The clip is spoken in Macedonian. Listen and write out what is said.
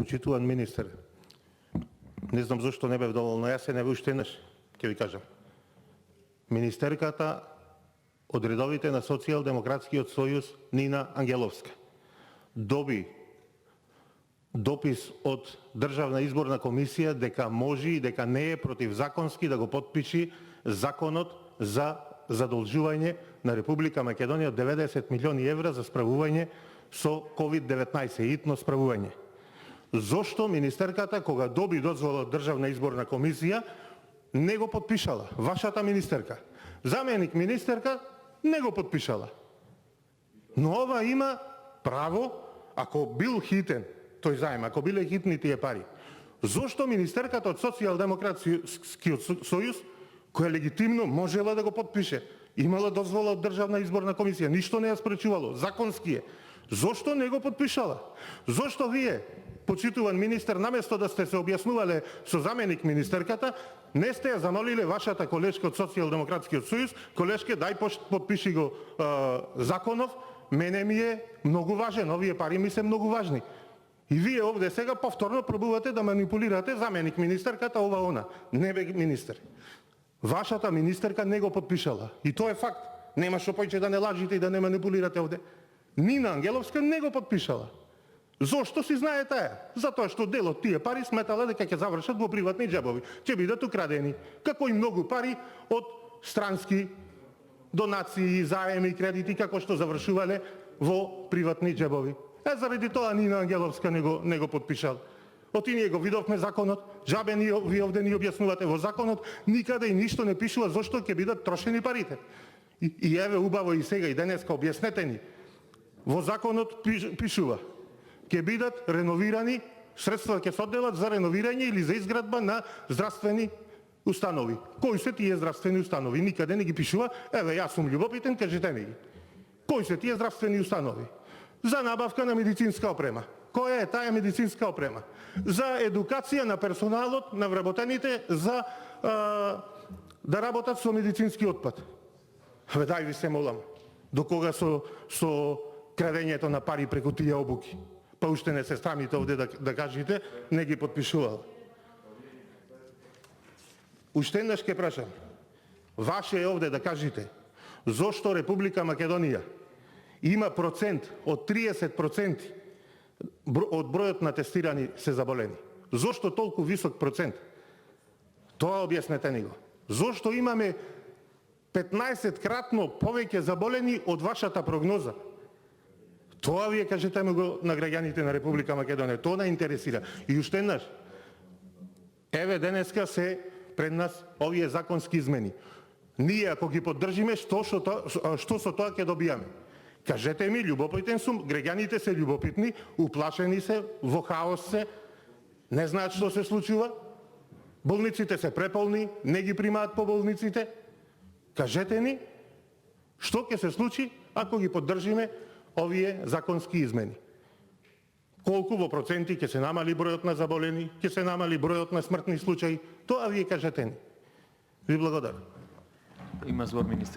Почитуван министер, не знам зашто не бев доволно јасен, еве уште еднаш ќе ви кажам. Министерката од редовите на Социјалдемократскиот сојуз Нина Ангеловска доби допис од Државна изборна комисија дека може и дека не е противзаконски да го потпиши законот за задолжување на Република Македонија од 90 милиони евра за справување со COVID-19, итно справување. Зошто министерката, кога доби дозвола од Државна изборна комисија, не го потпишала? Вашата министерка. Заменик министерка не го потпишала. Но ова има право, ако бил хитен тој заем, ако биле хитни тие пари, зошто министерката од Социјалдемократскиот сојуз, која легитимно можела да го потпише, имала дозвола од Државна изборна комисија, ништо не ја спречувало, законски е, зошто не го потпишала? Зошто вие, почитуван министер, наместо да сте се објаснувале со заменик министерката, не сте ја замолиле вашата колешка од Социјалдемократскиот сојуз, колешке, дај потпиши го законов, мене ми е многу важен, овие пари ми се многу важни. И вие овде сега повторно пробувате да манипулирате заменик министерката, ова она, не бе министер. Вашата министерка не го потпишала. И тоа е факт. Нема што поќе да не лажите и да не манипулирате овде. Нина Ангеловска не го потпишала. Зошто си знае таа? Затоа што дел од тие пари сметала дека ќе завршат во приватни џебови, ќе бидат украдени, како и многу пари од странски донации, заеми, кредити, како што завршувале во приватни џебови. Заради тоа Нина Ангеловска не го потпишала. Оти ние го видовме законот, жабе вие овде ни објаснувате во законот, никаде и ништо не пишува зошто ќе бидат трошени парите. И еве убаво и сега и денеска објаснете ни. Во законот пишува ќе бидат реновирани, средства ќе се одделат за реновирање или за изградба на здравствени установи. Кои се тие здравствени установи? Никаде не ги пишува. Еве, јас сум љубопитен, кажете ми ги. Кои се тие здравствени установи? За набавка на медицинска опрема. Која е таа медицинска опрема? За едукација на персоналот, на вработените, за да работат со медицински отпад. Дај ви се молам, до кога со крадењето на пари преку тие обуки? Па уште не се срамите овде да кажете, не ги потпишувал. Уште еднаш ќе прашам, ваше е овде да кажете, зошто Република Македонија има процент од 30% од бројот на тестирани се заболени? Зошто толку висок процент? Тоа објаснете ни го. Зошто имаме 15-кратно повеќе заболени од вашата прогноза? Тоа вие кажете ми го на граѓаните на Република Македонија. Тоа не интересира. И уште еднаш, еве денеска се пред нас овие законски измени. Ние ако ги поддржиме, што со тоа ќе добијаме? Кажете ми, љубопитен сум, граѓаните се љубопитни, уплашени се, во хаос се, не знаат што се случува, болниците се преполни, не ги примаат по болниците. Кажете ни, што ќе се случи ако ги поддржиме овие законски измени? Колку во проценти ќе се намали бројот на заболени, ќе се намали бројот на смртни случаи? Тоа вие кажете ни. Ви благодарам. Има збор министер